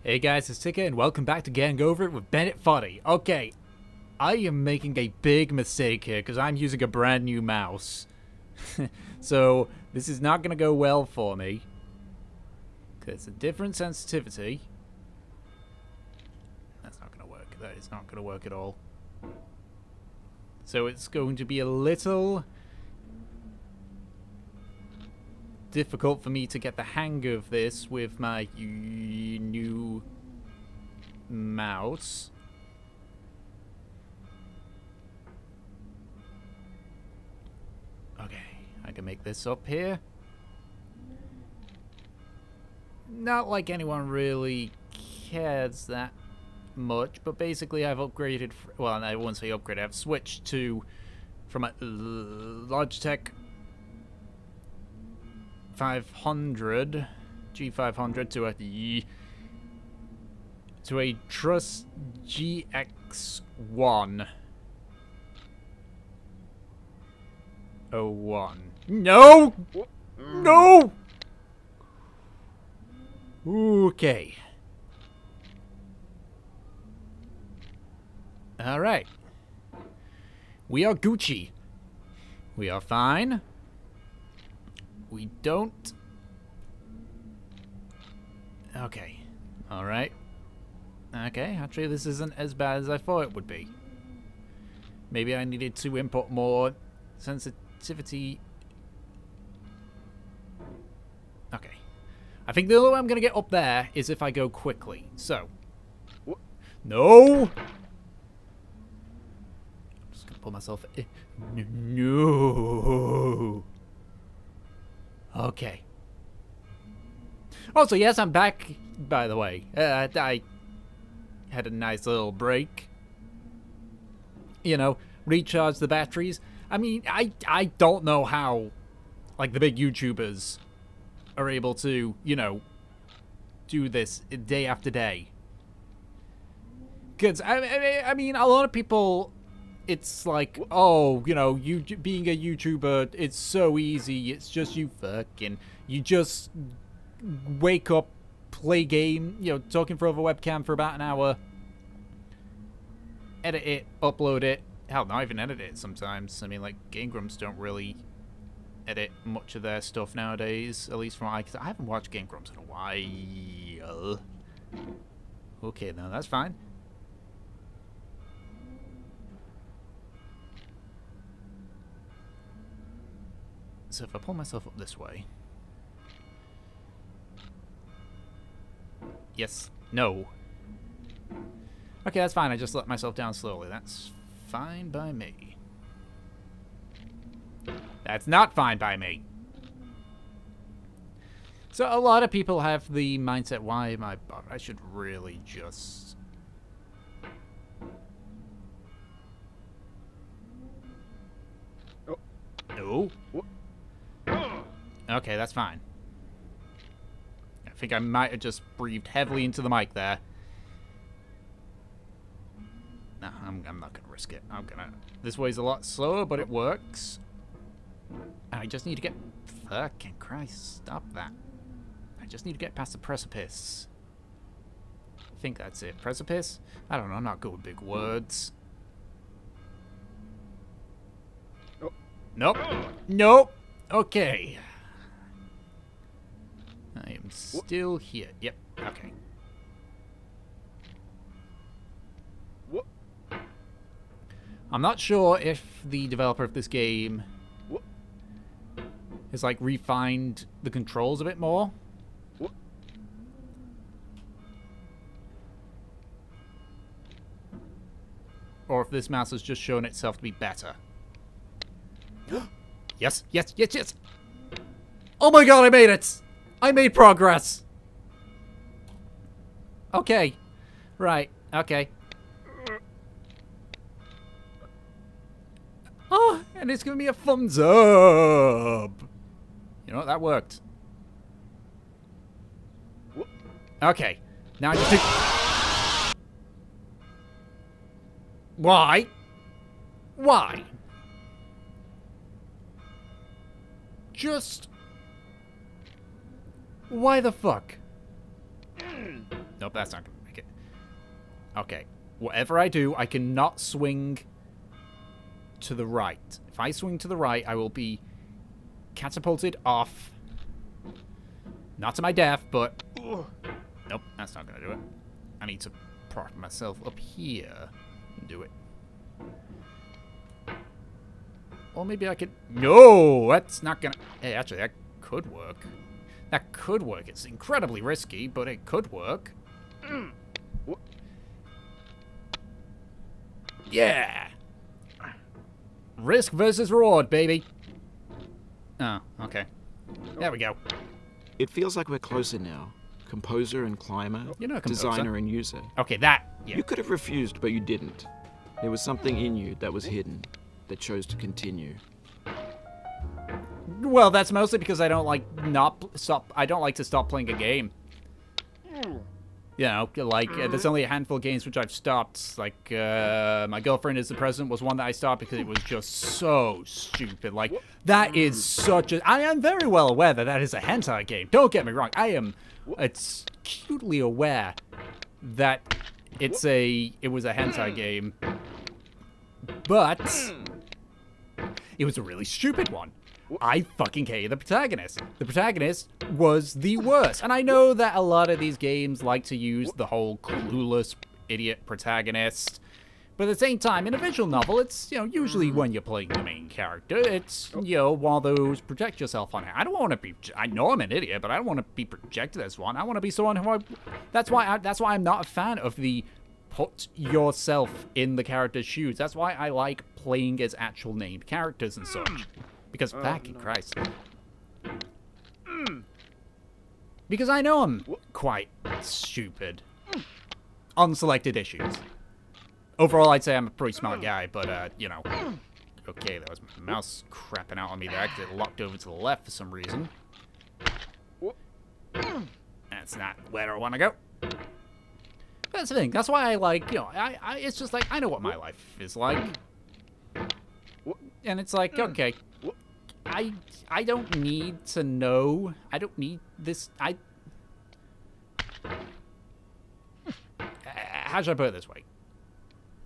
Hey guys, it's Tika and welcome back to Getting Over It with Bennett Foddy. Okay, I am making a big mistake here because I'm using a brand new mouse. So, this is not going to go well for me. Because it's a different sensitivity. That's not going to work. That is not going to work at all. So it's going to be a little difficult for me to get the hang of this with my new mouse. Okay, I can make this up here. Not like anyone really cares that much, but basically I've upgraded, well, I won't say upgrade, I've switched to, from a Logitech 500 G500 to a Trust GX1 01. No! No! Okay. Alright. We are Gucci. We are fine. We don't... Okay. Alright. Okay, actually this isn't as bad as I thought it would be. Maybe I needed to input more sensitivity. Okay. I think the only way I'm going to get up there is if I go quickly. So. No! I'm just going to pull myself in. No! Okay. Also, yes, I'm back, by the way. I had a nice little break. You know, recharge the batteries. I mean, I don't know how, like, the big YouTubers are able to, you know, do this day after day. Because, I mean, a lot of people, it's like, oh, you know, being a YouTuber, it's so easy. It's just you just wake up, play game, you know, talk in front of a webcam for about an hour, edit it, upload it. Hell, not even edit it sometimes. I mean, like, Game Grumps don't really edit much of their stuff nowadays, at least from I haven't watched Game Grumps in a while. Okay, no, that's fine. So if I pull myself up this way... Yes. No. Okay, that's fine. I just let myself down slowly. That's fine by me. That's not fine by me. So a lot of people have the mindset, why am I... I should really just... No. Okay, that's fine. I think I might have just breathed heavily into the mic there. No, I'm not going to risk it. This way's a lot slower, but it works. I just need to get... Fucking Christ, stop that. I just need to get past the precipice. I think that's it. Precipice? I don't know, I'm not good with big words. Nope. Nope. Okay. I am still here. Yep. Okay. I'm not sure if the developer of this game has, like, refined the controls a bit more. Or if this mouse has just shown itself to be better. Yes, yes, yes, yes! Oh my god, I made it! I made progress! Okay. Right, okay. Oh, and it's giving me a thumbs up! You know what, that worked. Okay. Now I just do... Why? Why? Just... Why the fuck? Nope, that's not going to make it. Okay. Whatever I do, I cannot swing to the right. If I swing to the right, I will be catapulted off. Not to my death, but... Nope, that's not going to do it. I need to prop myself up here and do it. Or maybe I could... No! That's not going to... Hey, actually, that could work. That could work. It's incredibly risky, but it could work. Yeah! Risk versus reward, baby. Oh, okay. There we go. It feels like we're closer now. Composer and climber, You're not a composer. designer and user. Okay, that... Yeah. You could have refused, but you didn't. There was something in you that was hidden, that chose to continue. Well, that's mostly because I don't like I don't like to stop playing a game. You know, like, there's only a handful of games which I've stopped. Like, My Girlfriend is the President was one that I stopped because it was just so stupid. Like, that is such a... I am very well aware that that is a hentai game. Don't get me wrong. It's acutely aware that it was a hentai game. But it was a really stupid one. I fucking hated the protagonist. The protagonist was the worst. And I know that a lot of these games like to use the whole clueless idiot protagonist. But at the same time, in a visual novel, it's, you know, usually when you're playing the main character, it's, you know, one of those project yourself on it. I don't want to be, I know I'm an idiot, but I don't want to be projected as one. I want to be someone who that's why I'm not a fan of the put yourself in the character's shoes. That's why I like playing as actual named characters and such. Because, fucking Christ. Because I know I'm quite stupid on selected issues. Overall, I'd say I'm a pretty smart guy, but, you know. Okay, that was my mouse crapping out on me there because it locked over to the left for some reason. That's not where I want to go. That's the thing. That's why I like, you know, it's just like, I know what my life is like. And it's like, okay, I don't need to know. I don't need this. How should I put it this way?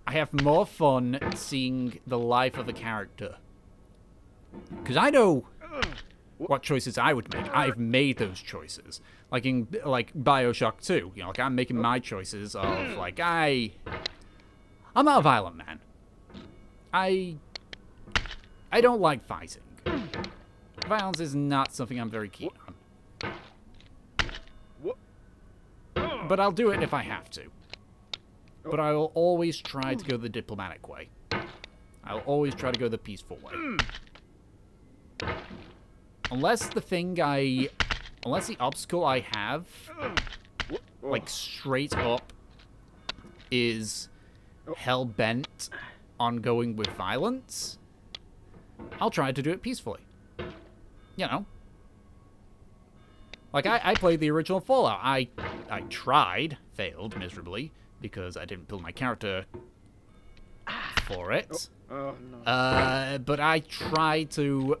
I have more fun seeing the life of a character. Because I know what choices I would make. I've made those choices. Like in BioShock 2. You know, like I'm making my choices of like I'm not a violent man. I don't like fighting. Violence is not something I'm very keen on. But I'll do it if I have to. But I will always try to go the diplomatic way. I'll always try to go the peaceful way. Unless the obstacle I have, like straight up, is hell-bent on going with violence, I'll try to do it peacefully. You know. Like, I played the original Fallout. I tried, failed miserably, because I didn't build my character for it. Oh, no. But I tried to,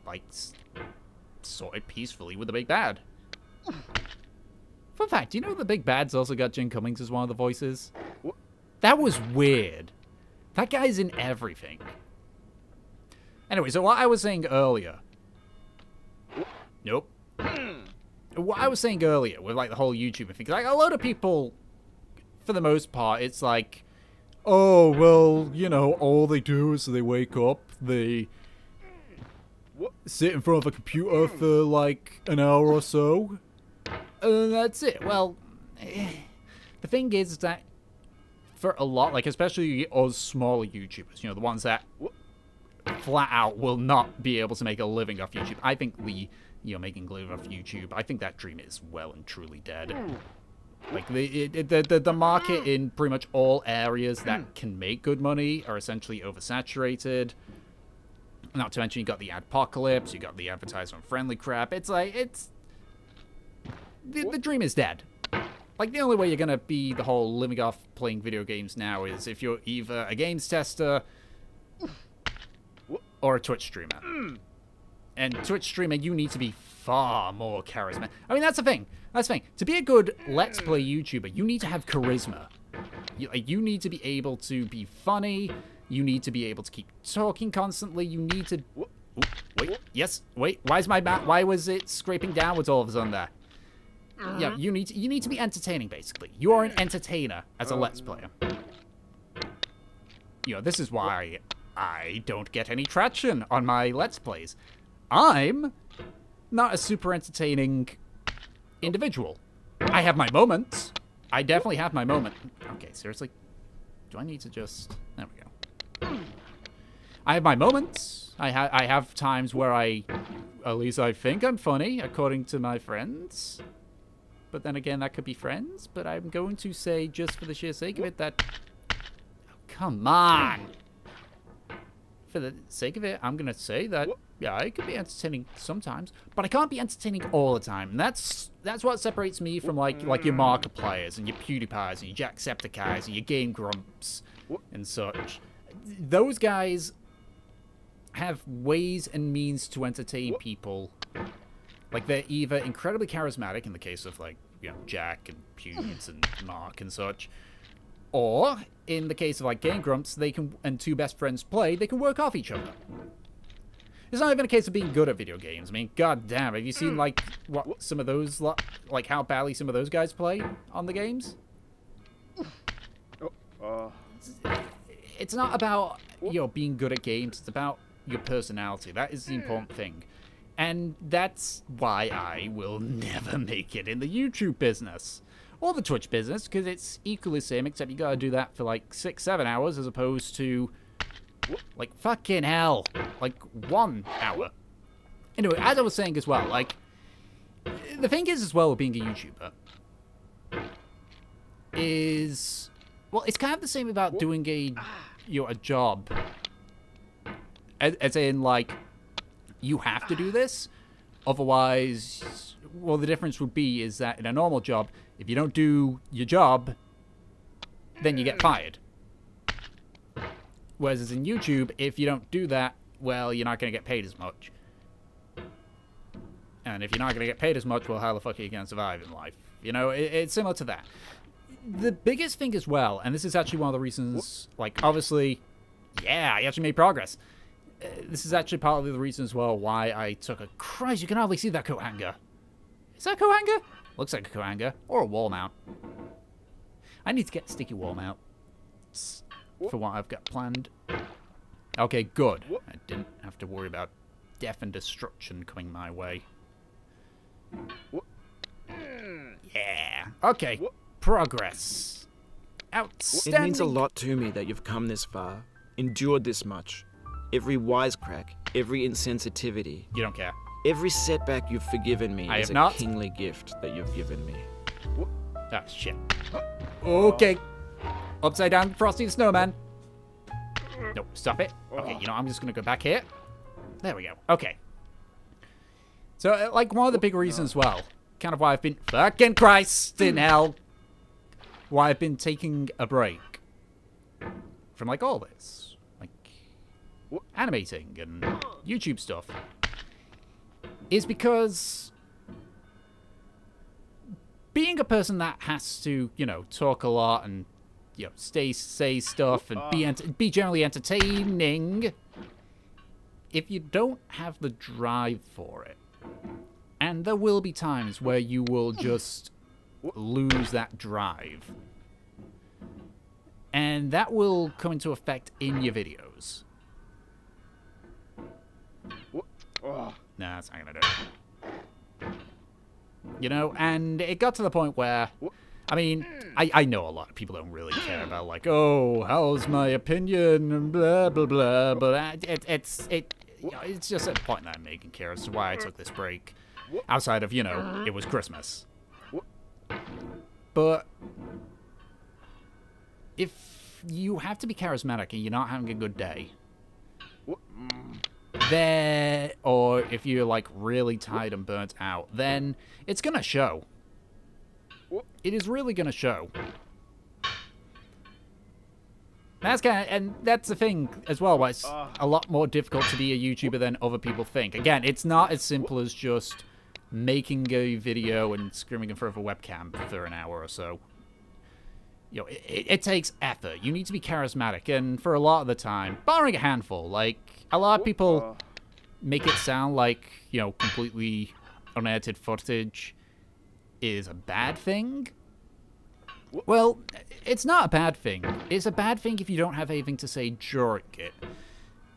like, sort it peacefully with the big bad. Fun fact, do you know the big bad's also got Jim Cummings as one of the voices? That was weird. That guy's in everything. Anyway, so what I was saying earlier... Nope. What I was saying earlier with, like, the whole YouTuber thing, like, a lot of people, for the most part, it's like, oh, well, you know, all they do is they wake up, they sit in front of a computer for, like, an hour or so, and that's it. Well, the thing is that for a lot, like, especially us smaller YouTubers, you know, the ones that flat out will not be able to make a living off YouTube, I think making a living off YouTube, I think that dream is well and truly dead. Like, the market in pretty much all areas that can make good money are essentially oversaturated. Not to mention, you got the adpocalypse, you got the advertisement-friendly crap. It's like, the dream is dead. Like, the only way you're gonna be the whole living off playing video games now is if you're either a games tester or a Twitch streamer. And Twitch streamer, you need to be far more charismatic. I mean, that's the thing. That's the thing. To be a good Let's Play YouTuber, you need to have charisma. You need to be able to be funny. You need to be able to keep talking constantly. You need to... Ooh, wait. Yes. Wait. Why is my map... Why was it scraping downwards all of a sudden there? Yeah, you need to be entertaining, basically. You are an entertainer as a Let's Player. You know, this is why I don't get any traction on my Let's Plays. I'm not a super entertaining individual. I have my moments. I definitely have my moment. Okay, seriously? Do I need to just... There we go. I have my moments. I have times where at least I think I'm funny, according to my friends. But then again, that could be friends. But I'm going to say, just for the sheer sake of it, that... Oh, come on! For the sake of it, I'm going to say that, yeah, I could be entertaining sometimes, but I can't be entertaining all the time. And that's what separates me from, like your Markipliers and your PewDiePies and your Jacksepticeyes and your Game Grumps and such. Those guys have ways and means to entertain people. Like, they're either incredibly charismatic, in the case of, like, you know, Jack and Pewds and Mark and such, or, in the case of, like, Game Grumps, they can, and two best friends play, they can work off each other. It's not even a case of being good at video games. I mean, goddamn, have you seen, like, what some of those, like, how badly some of those guys play on the games? It's not about, you know, being good at games. It's about your personality. That is the important thing. And that's why I will never make it in the YouTube business. Or the Twitch business, because it's equally the same, except you gotta do that for, like, 6-7 hours, as opposed to... like, fucking hell. Like, 1 hour. Anyway, as I was saying as well, like... The thing is, as well, with being a YouTuber... is... Well, it's kind of the same about doing a... you know, a job. As in, like... You have to do this. Otherwise... Well, the difference would be is that in a normal job, if you don't do your job, then you get fired. Whereas in YouTube, if you don't do that, well, you're not going to get paid as much. And if you're not going to get paid as much, well, how the fuck are you going to survive in life? You know, it's similar to that. The biggest thing as well, and this is actually one of the reasons, like, obviously, yeah, I actually made progress. This is actually partly the reason as well why I took a... Christ, you can hardly see that coat hanger. Is that a coat hanger? Looks like a coat hanger. Or a wall mount. I need to get a sticky wall mount. For what I've got planned. Okay, good. I didn't have to worry about death and destruction coming my way. Yeah. Okay. Progress. Outstanding. It means a lot to me that you've come this far, endured this much. Every wisecrack, every insensitivity. You don't care. Every setback you've forgiven me is a kingly gift that you've given me. Ah, shit. Okay. Upside down Frosty the Snowman. No, stop it. Okay, you know, I'm just going to go back here. There we go. Okay. So, like, one of the big reasons, well, kind of why I've been... Fucking Christ in hell! Why I've been taking a break from, like, all this. Like, animating and YouTube stuff. Is because... being a person that has to, you know, talk a lot and, you know, say stuff and be generally entertaining, if you don't have the drive for it, and there will be times where you will just lose that drive, and that will come into effect in your videos. Nah, that's not gonna do it. You know, and it got to the point where, I mean, I know a lot of people don't really care about, like, oh, how's my opinion, and blah, blah, blah, but it's just a point that I'm making here as to why I took this break, outside of, you know, it was Christmas. But if you have to be charismatic and you're not having a good day, or if you're, like, really tired and burnt out, then it's gonna show. It is really gonna show. And that's the thing as well, why it's a lot more difficult to be a YouTuber than other people think. Again, it's not as simple as just making a video and screaming in front of a webcam for an hour or so. You know, it takes effort. You need to be charismatic, and for a lot of the time, barring a handful, like, a lot of people make it sound like, you know, completely unedited footage is a bad thing. Well, it's not a bad thing. It's a bad thing if you don't have anything to say during it.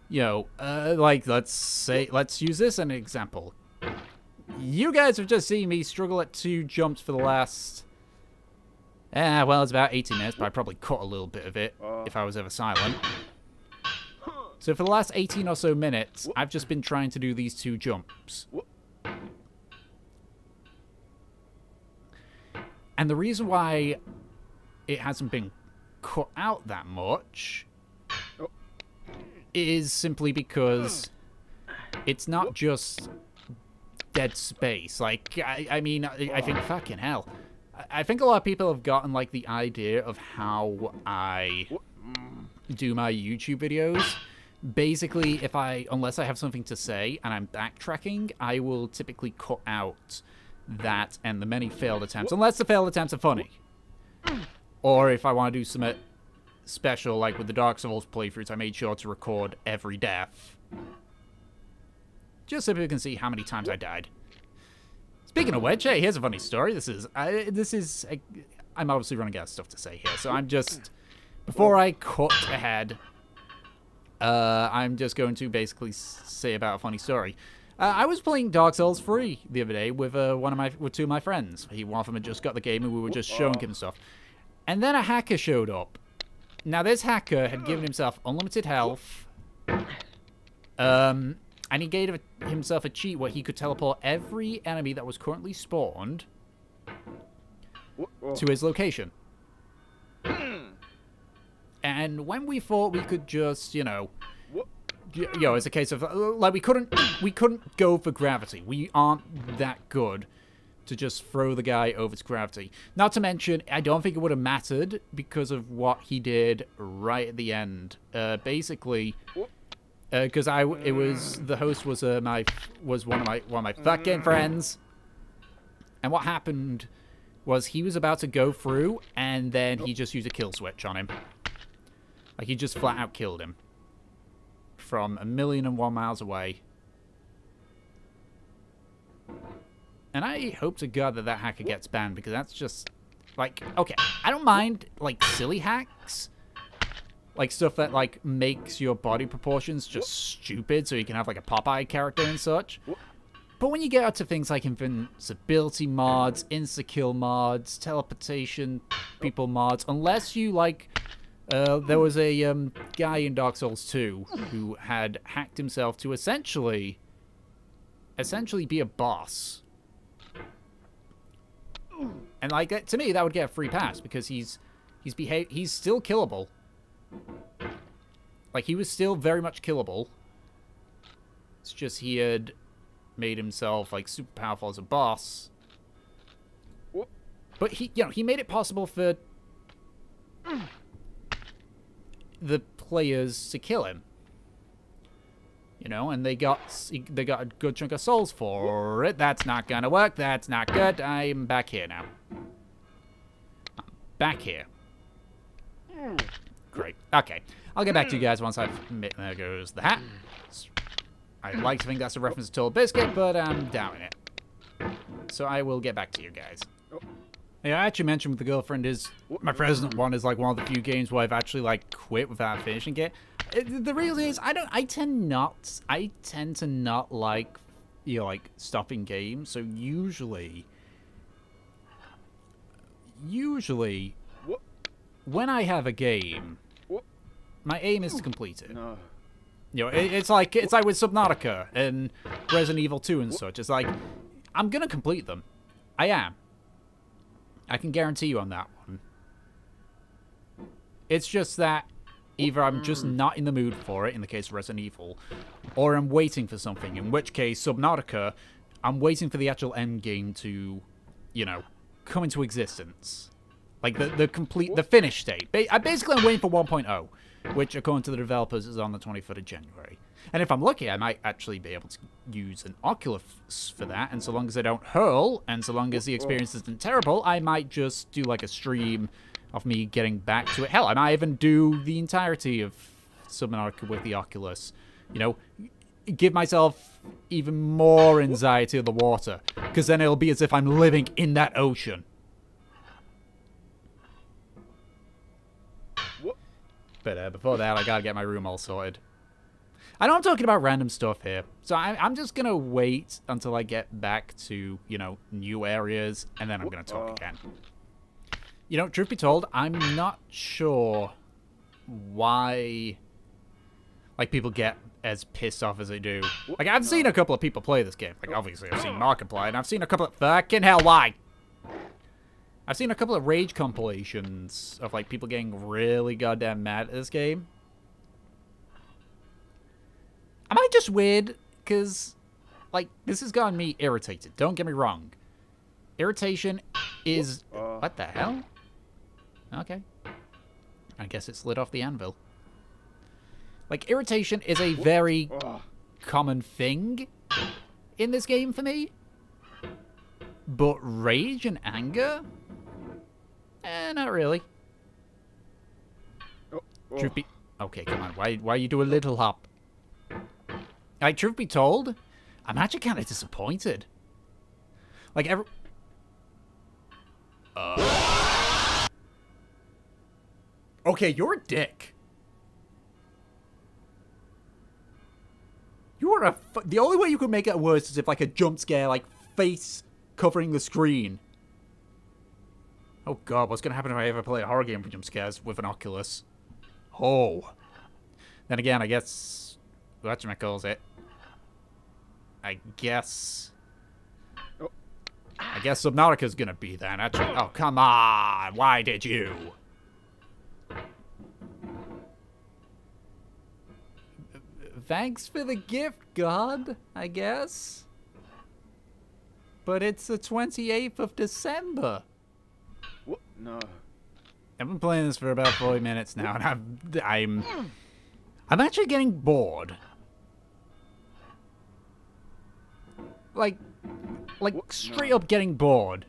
You know, like, let's use this as an example. You guys have just seen me struggle at 2 jumps for the last... well, it's about 18 minutes, but I probably cut a little bit of it if I was ever silent. So for the last 18 or so minutes, I've just been trying to do these 2 jumps. And the reason why it hasn't been cut out that much is simply because it's not just dead space. Like, I mean, I think, fucking hell. I think a lot of people have gotten, like, the idea of how I do my YouTube videos. Basically, unless I have something to say and I'm backtracking, I will typically cut out that and the many failed attempts, unless the failed attempts are funny. Or if I want to do something special, like with the Dark Souls playthroughs, I made sure to record every death. Just so people can see how many times I died. Speaking of which, hey, here's a funny story. I'm obviously running out of stuff to say here, so I'm just, before I cut ahead, I'm just going to basically say about a funny story. I was playing Dark Souls 3 the other day with 2 of my friends. One of them had just got the game and we were just showing him stuff. And then a hacker showed up. Now this hacker had given himself unlimited health. And he gave himself a cheat where he could teleport every enemy that was currently spawned to his location. And when we thought we could just, you know, it's a case of, like, we couldn't go for gravity. We aren't that good to just throw the guy over to gravity. Not to mention, I don't think it would have mattered because of what he did right at the end. Basically, because the host was one of my fucking friends, and what happened was he was about to go through, and then he just used a kill switch on him. Like, he just flat out killed him from 1,000,001 miles away. And I hope to God that that hacker gets banned, because that's just, like, okay, I don't mind, like, silly hacks. Like, stuff that, like, makes your body proportions just stupid so you can have, like, a Popeye character and such. But when you get out to things like invincibility mods, insta-kill mods, teleportation people mods, unless you, like... there was a guy in Dark Souls 2 who had hacked himself to essentially be a boss. And, like, to me, that would get a free pass, because he's still killable. Like, he was still very much killable. It's just he had made himself, like, super powerful as a boss. But he made it possible for the players to kill him. You know, and they got a good chunk of souls for it. That's not gonna work. That's not good. I'm back here now. I'm back here. Great. Okay. I'll get back to you guys once I've... There goes the hat. I'd like to think that's a reference to Total Biscuit, but I'm doubting it. So I will get back to you guys. Yeah, I actually mentioned with the girlfriend is... My present one is, like, one of the few games where I've actually, like, quit without finishing it. The reason is, I tend to not like, you know, like, stopping games. So usually, when I have a game, my aim is to complete it. You know, it's like with Subnautica and Resident Evil 2 and such. It's like, I'm gonna complete them. I am. I can guarantee you on that one. It's just that either I'm just not in the mood for it, in the case of Resident Evil, or I'm waiting for something, in which case, Subnautica, I'm waiting for the actual end game to, you know, come into existence. Like, the finished state. I'm waiting for 1.0. which, according to the developers, is on the 23rd of January. And if I'm lucky, I might actually be able to use an Oculus for that, and so long as I don't hurl, and so long as the experience isn't terrible, I might just do, like, a stream of me getting back to it. Hell, I might even do the entirety of Subnautica with the Oculus. You know, give myself even more anxiety of the water, because then it'll be as if I'm living in that ocean. But before that, I gotta get my room all sorted. I know I'm talking about random stuff here, so I'm just gonna wait until I get back to, you know, new areas, and then I'm gonna talk again. You know, truth be told, I'm not sure why, like, people get as pissed off as they do. Like, I've seen a couple of people play this game. Like, obviously, I've seen Markiplier, and I've seen a couple of... Fucking hell, why? I've seen a couple of rage compilations of, like, people getting really goddamn mad at this game. Am I just weird? Because, like, this has gotten me irritated. Don't get me wrong. Irritation is... What the hell? Okay. I guess it's lit off the anvil. Like, irritation is a very common thing in this game for me. But rage and anger? Not really. Truth be... Okay, come on. Why you do a little hop? Like, truth be told, I'm actually kind of disappointed. Like, Okay, you're a dick. You are a... The only way you could make it worse is if, like, a jump scare, like, face covering the screen. Oh, God, what's going to happen if I ever play a horror game with jump scares with an Oculus? Oh. Then again, I guess... Whatchamacalls it? I guess Subnautica's going to be then. Actually. Oh, come on. Why did you? Thanks for the gift, God, I guess. But it's the 28th of December. What? No. I've been playing this for about 40 minutes now, and I'm actually getting bored. Like straight up getting bored.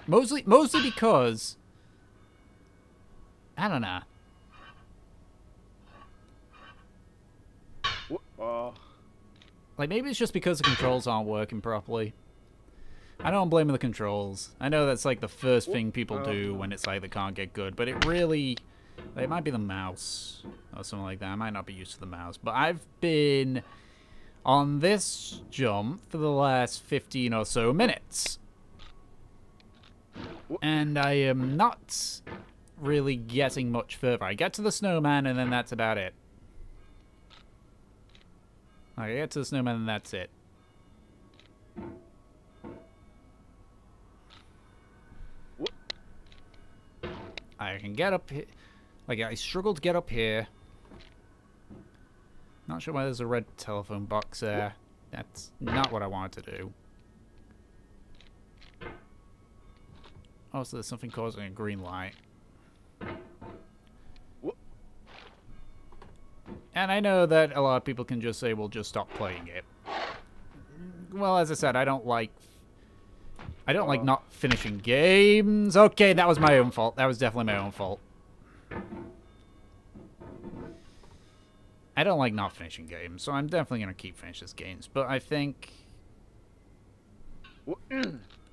Mostly because I don't know. Like, maybe it's just because the controls aren't working properly. I know I'm blaming the controls. I know that's, like, the first thing people do when it's, like, they can't get good. But it really... It might be the mouse or something like that. I might not be used to the mouse. But I've been on this jump for the last 15 or so minutes. And I am not really getting much further. I get to the snowman, and then that's about it. I get to the snowman, and that's it. I can get up here. Like, I struggle to get up here. Not sure why there's a red telephone box there. That's not what I wanted to do. Oh, so there's something causing a green light. And I know that a lot of people can just say, well, just stop playing it. Well, as I said, I don't like not finishing games. Okay, that was my own fault. That was definitely my own fault. I don't like not finishing games, so I'm definitely going to keep finishing games. But I think...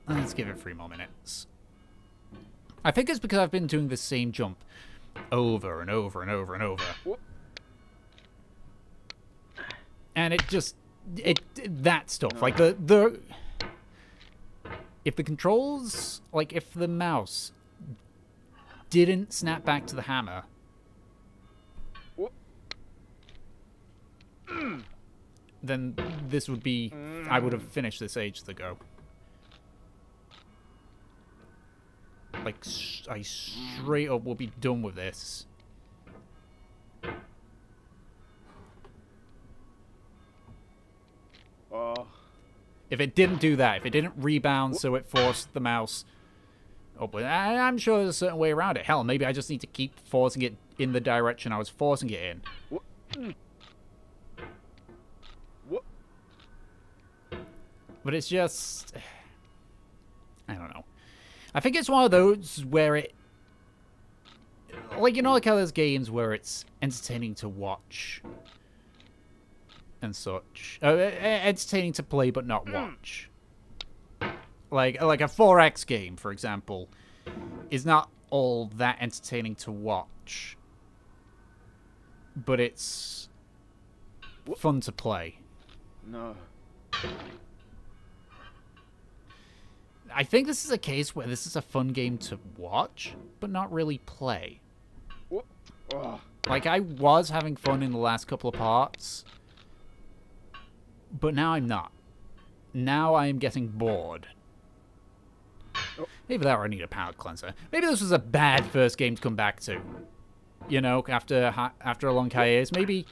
Let's give it 3 more minutes. I think it's because I've been doing the same jump over and over and over and over. And it just... that stuff. Like, the... If the controls... Like, if the mouse didn't snap back to the hammer... then this would be... I would have finished this ages ago. Like, I straight up will be done with this. If it didn't do that, if it didn't rebound so it forced the mouse upward. I'm sure there's a certain way around it. Hell, maybe I just need to keep forcing it in the direction I was forcing it in. What? But it's just... I don't know. I think it's one of those where it... Like, you know, like how there's games where it's entertaining to watch and such. Entertaining to play but not watch. Like a 4X game, for example, is not all that entertaining to watch. But it's fun to play. No. I think this is a case where this is a fun game to watch, but not really play. Like, I was having fun in the last couple of parts, but now I'm not. Now I am getting bored. Maybe that or I need a palate cleanser. Maybe this was a bad first game to come back to. You know, after a long hiatus. Maybe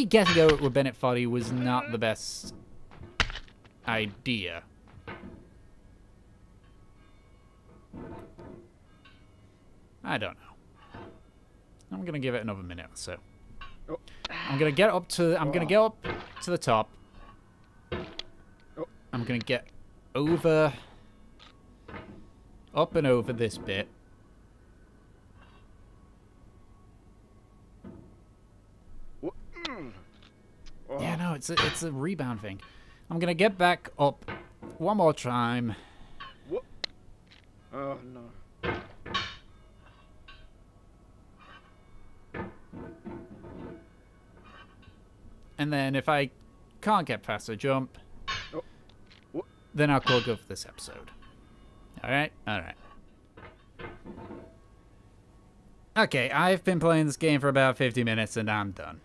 getting out with Bennett Foddy was not the best idea. I don't know. I'm gonna give it another minute or so. I'm gonna get up to the top. I'm gonna get up and over this bit. Yeah, no, it's a rebound thing. I'm gonna get back up one more time. Oh no. And then if I can't get past the jump, then I'll call good for this episode. Alright? Alright. Okay, I've been playing this game for about 50 minutes and I'm done.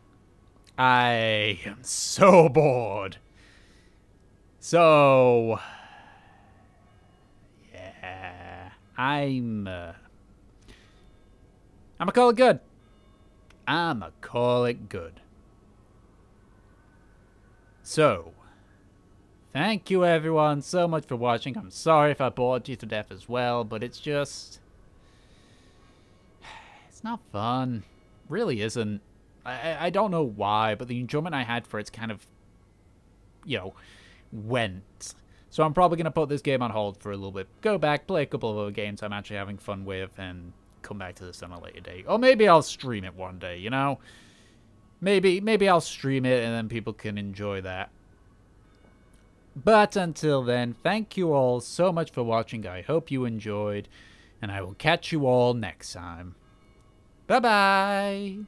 I am so bored. So... yeah... I'ma call it good. I'ma call it good. So, thank you everyone so much for watching. I'm sorry if I bored you to death as well, but it's just... it's not fun. Really isn't. I don't know why, but the enjoyment I had for it's kind of, you know, went. So I'm probably going to put this game on hold for a little bit. Go back, play a couple of other games I'm actually having fun with, and come back to this on a later date. Or maybe I'll stream it one day, you know? Maybe I'll stream it and then people can enjoy that. But until then, thank you all so much for watching. I hope you enjoyed, and I will catch you all next time. Bye-bye!